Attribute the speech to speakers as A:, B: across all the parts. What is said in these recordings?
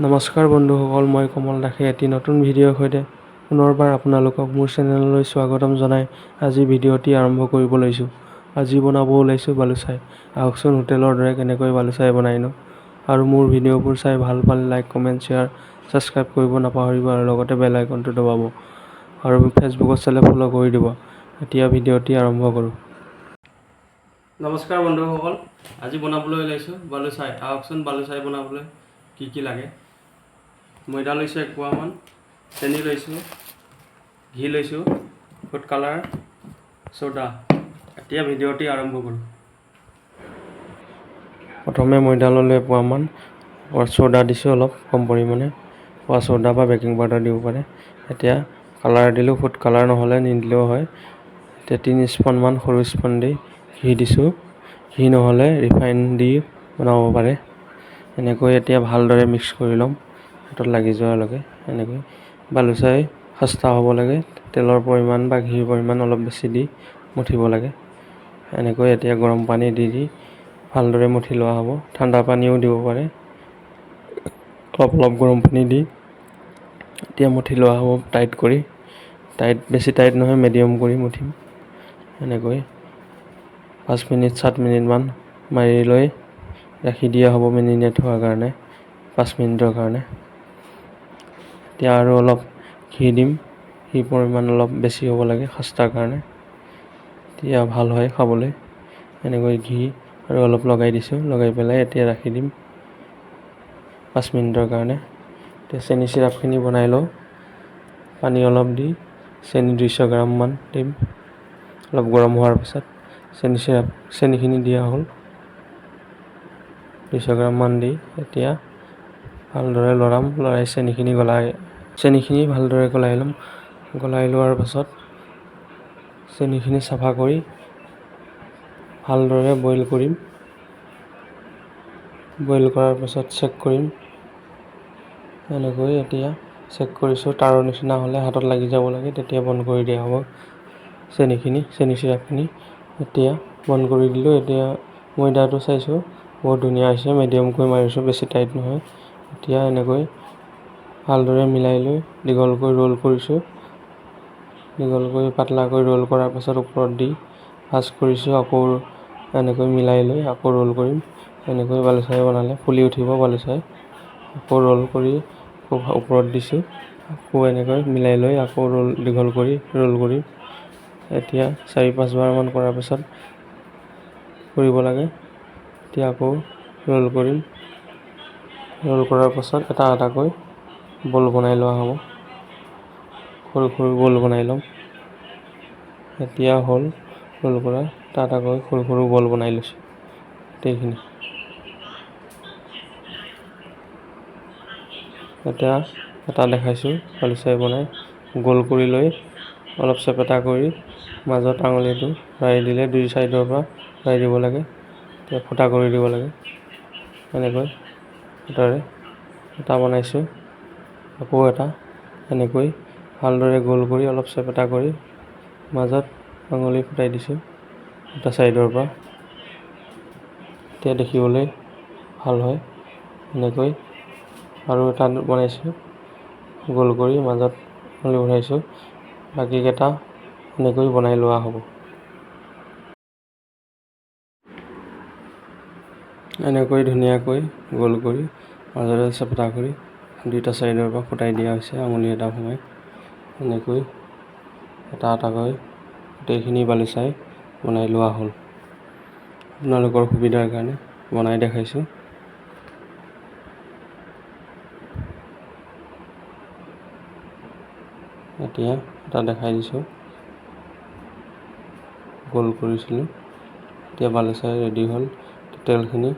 A: নমস্কাৰ বন্ধুসকল, মই কমল দাসে এটি নতুন ভিডিঅ'ৰ সৈতে পুনৰবাৰ আপোনালোকক মোৰ চেনেললৈ স্বাগতম জনাই আজি ভিডিঅ'টি আৰম্ভ কৰিব লৈছোঁ। আজি বনাব ওলাইছোঁ বালুচাই। আহকচোন হোটেলৰ দৰে কেনেকৈ বালুচাই বনাইনো। আৰু মোৰ ভিডিঅ'বোৰ চাই ভাল পালে লাইক, কমেণ্ট, শ্বেয়াৰ, ছাবস্ক্ৰাইব কৰিব নাপাহৰিব আৰু লগতে বেল আইকনটো দবাব। আৰু ফেচবুকত চালে ফ'ল' কৰি দিব। এতিয়া ভিডিঅ'টি আৰম্ভ কৰোঁ। নমস্কাৰ বন্ধুসকল, আজি বনাবলৈ ওলাইছোঁ বালুচাই। আহকচোন বালুচাই বনাবলৈ কি কি লাগে। ময়দা লৈছোঁ 1 পোৱামান, চেনি লৈছোঁ, ঘি লৈছোঁ, ফুড কালাৰ, ছ'ডা। এতিয়া ভিডিঅ'টি আৰম্ভ কৰোঁ। প্ৰথমে ময়দা ল'লোঁ 1 পোৱামান, ছ'ডা দিছোঁ অলপ কম পৰিমাণে, ছ'ডা বা বেকিং পাউডাৰ দিব পাৰে। এতিয়া কালাৰ দিলোঁ, ফুড কালাৰ নহ'লে নিদিলেও হয়। এতিয়া 3 স্পুনমান সৰু স্পুন দি ঘি দিছোঁ, ঘি নহ'লে ৰিফাইন দি বনাব পাৰে। এনেকৈ এতিয়া ভালদৰে মিক্স কৰি ল'ম হাতত লাগি যোৱালৈকে। এনেকৈ বালুচাই খাস্তা হ'ব লাগে, তেলৰ পৰিমাণ বা ঘিৰ পৰিমাণ অলপ বেছি দি মঠিব লাগে। এনেকৈ এতিয়া গৰম পানী দি ভালদৰে মঠি লোৱা হ'ব। ঠাণ্ডা পানীও দিব পাৰে, অলপ গৰম পানী দি এতিয়া মঠি লোৱা হ'ব টাইট কৰি। বেছি টাইট নহয়, মিডিয়াম কৰি মঠিম। এনেকৈ 5 মিনিট 7 মিনিটমান মাৰি লৈ ৰাখি দিয়া হ'ব মেৰিনেট হোৱাৰ কাৰণে, 5 মিনিটৰ কাৰণে। এতিয়া আৰু অলপ ঘি দিম, ঘিৰ পৰিমাণ অলপ বেছি হ'ব লাগে খাস্তাৰ কাৰণে, এতিয়া ভাল হয় খাবলৈ। এনেকৈ ঘি আৰু অলপ লগাই দিছোঁ, লগাই পেলাই এতিয়া ৰাখি দিম 5 মিনিটৰ কাৰণে। এতিয়া চেনি চিৰাপখিনি বনাই লওঁ। পানী অলপ দি চেনি 200 গ্ৰামমান দিম। অলপ গৰম হোৱাৰ পিছত চেনিখিনি দিয়া হ'ল। 200 গ্ৰামমান দি এতিয়া ভালদৰে লৰাই চেনিখিনি ভালদৰে গলাই ল'ম। গলাই লোৱাৰ পাছত চেনিখিনি চাফা কৰি ভালদৰে বইল কৰিম। বইল কৰাৰ পাছত চেক কৰিম। এনেকৈ এতিয়া চেক কৰিছোঁ, তাৰৰ নিচিনা হ'লে হাতত লাগি যাব লাগে, তেতিয়া বন্ধ কৰি দিয়া হ'ব চেনি চিৰাপখিনি। এতিয়া বন্ধ কৰি দিলোঁ। এতিয়া ময়দাটো চাইছোঁ বহুত ধুনীয়া হৈছে, মিডিয়ামকৈ মাৰিছোঁ, বেছি টাইট নহয়। এতিয়া এনেকৈ ভালদৰে মিলাই লৈ দীঘলকৈ ৰোল কৰিছোঁ। দীঘলকৈ পাতলাকৈ ৰোল কৰাৰ পাছত ওপৰত দি ভাজ কৰিছোঁ। আকৌ এনেকৈ মিলাই লৈ আকৌ ৰোল কৰিম। এনেকৈ বালুচাই বনালে ফুলি উঠিব বালুচাই। আকৌ ৰোল কৰি ওপৰত দিছোঁ। আকৌ এনেকৈ মিলাই লৈ আকৌ দীঘল কৰি ৰোল কৰিম। এতিয়া 4-5 বাৰমান কৰাৰ পিছত কৰিব লাগে। এতিয়া আকৌ ৰোল কৰিম। ৰোল কৰাৰ পাছত এটা এটাকৈ বল বনাই লোৱা হ'ব। সৰু সৰু বল বনাই ল'ম। এতিয়া হ'ল ৰোল কৰা, এটা এটাকৈ সৰু সৰু বল বনাই লৈছোঁ গোটেইখিনি। এতিয়া এটা দেখাইছোঁ বালুচাই বনাই। গোল কৰি লৈ অলপ চেপেটা কৰি মাজত আঙুলিটো ভৰাই দিলে 2 চাইডৰ পৰা ভৰাই দিব লাগে। এতিয়া ফুটা কৰি দিব লাগে। এনেকৈ ফুটাৰে এটা বনাইছোঁ, আকৌ এটা এনেকৈ ভালদৰে গোল কৰি অলপ চেপেটা কৰি মাজত আঙুলি ফুটাই দিছোঁ দুটা চাইডৰ পৰা। এতিয়া দেখিবলৈ ভাল হয়। এনেকৈ আৰু এটা বনাইছোঁ, গোল কৰি মাজত আঙুলি ভৰাইছোঁ। বাকীকেইটা এনেকৈ বনাই লোৱা হ'ব। এনেকৈ ধুনীয়াকৈ গোল কৰি মাজতে চেপেটা কৰি 2টা চাইডৰ পৰা ফুটাই দিয়া হৈছে আঙুলি এটা সোমাই। এনেকৈ এটা এটাকৈ গোটেইখিনি বালুচাই বনাই লোৱা হ'ল। আপোনালোকৰ সুবিধাৰ কাৰণে বনাই দেখাইছোঁ। এতিয়া এটা দেখাই দিছোঁ, গোল কৰিছিলোঁ। এতিয়া বালুচাই ৰেডি হ'ল। তেলখিনি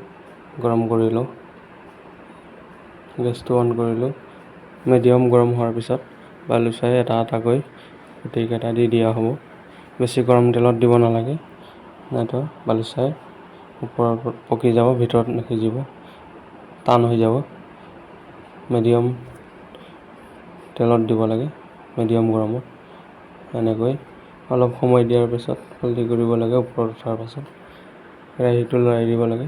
A: গৰম কৰি লওঁ। গেছটো অন কৰিলোঁ। মিডিয়াম গৰম হোৱাৰ পিছত বালুচাই এটা এটাকৈ গোটেইকেইটা দি দিয়া হ'ব। বেছি গৰম তেলত দিব নালাগে, নাইতো বালুচাই ওপৰৰ পকি যাব, ভিতৰত নিসিজিব, টান হৈ যাব। মিডিয়াম তেলত দিব লাগে, মিডিয়াম গৰমত। এনেকৈ অলপ সময় দিয়াৰ পিছত পাল্টি কৰিব লাগে। ওপৰত উঠাৰ পাছত কেৰাহীটো লৰাই দিব লাগে।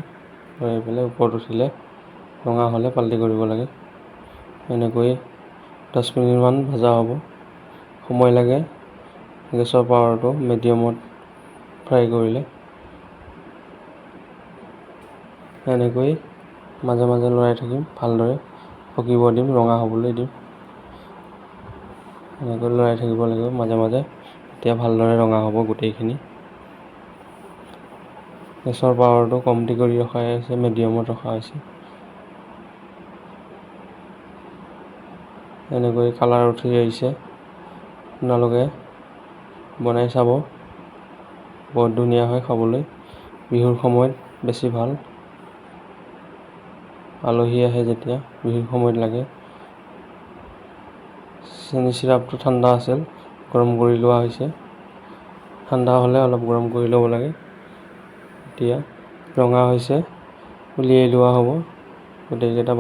A: লৰাই পেলাই ওপৰত উঠিলে ৰঙা হ'লে পাল্টি কৰিব লাগে। এনেকৈ 10 মিনিটমান ভজা হ'ব। সময় লাগে গেছৰ পাৱাৰটো মিডিয়ামত ফ্ৰাই কৰিলে। এনেকৈ মাজে মাজে লৰাই থাকিম, ভালদৰে পকিব দিম, ৰঙা হ'বলৈ দিম। এনেকৈ লৰাই থাকিব লাগিব মাজে মাজে, তেতিয়া ভালদৰে ৰঙা হ'ব গোটেইখিনি। গেছৰ পাৱাৰটো কমটি কৰি ৰখা হৈছে, মিডিয়ামত ৰখা হৈছে। এনেকৈ কালাৰ উঠি আহিছে, আপোনালোকে বনাই চাব, বহুত ধুনীয়া হয় খাবলৈ। বিহুৰ সময়ত বেছি ভাল, আলহী আহে যেতিয়া বিহুৰ সময়ত লাগে। চেনি চিৰাপটো ঠাণ্ডা আছিল, গৰম কৰি লোৱা হৈছে। ঠাণ্ডা হ'লে অলপ গৰম কৰি ল'ব লাগে। এতিয়া ৰঙা হৈছে, উলিয়াই লোৱা হ'ব গোটেইকেইটা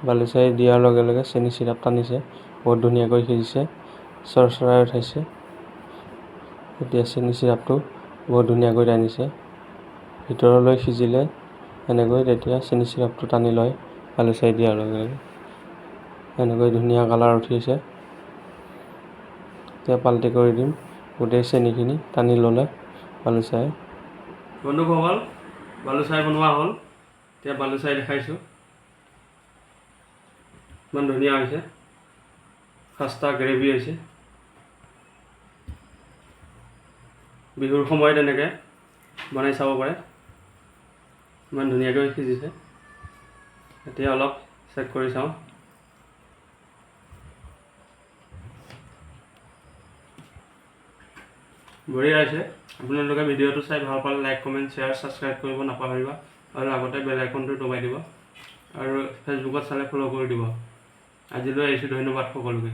A: বালুচাহী দিয়াৰ লগে লগে চেনি চিৰাপ টানিছে, বহুত ধুনীয়াকৈ সিজিছে, চৰচৰাই উঠাইছে। এতিয়া চেনি চিৰাপটো বহুত ধুনীয়াকৈ টানিছে, ভিতৰলৈ সিজিলে এনেকৈ তেতিয়া চেনি চিৰাপটো টানি লয় বালুচাহী দিয়াৰ লগে লগে। এনেকৈ ধুনীয়া কালাৰ উঠিছে। এতিয়া পাল্টি কৰি দিম, গোটেই চেনিখিনি টানি ল'লে বালুচাহী। বন্ধুসকল, বালুচাহী বনোৱা হ'ল। এতিয়া বালুচাহী দেখাইছোঁ, ইমান ধুনীয়া হৈছে, খাস্তা গ্ৰেভি হৈছে। বিহুৰ সময়ত এনেকৈ বনাই চাব পাৰে, ইমান ধুনীয়াকৈ সিজিছে। এতিয়া অলপ চেক কৰি চাওঁ। বঢ়িয়া হৈছে। আপোনালোকে ভিডিঅ'টো চাই ভাল পালে লাইক, কমেণ্ট, শ্বেয়াৰ, ছাবস্ক্ৰাইব কৰিব নাপাহৰিবা। আৰু লগতে বেল আইকনটো দবাই দিব। আৰু ফেচবুকত চালে ফ'ল' কৰি দিব। আজিলৈ আহিছোঁ, ধন্যবাদ সকলোকে।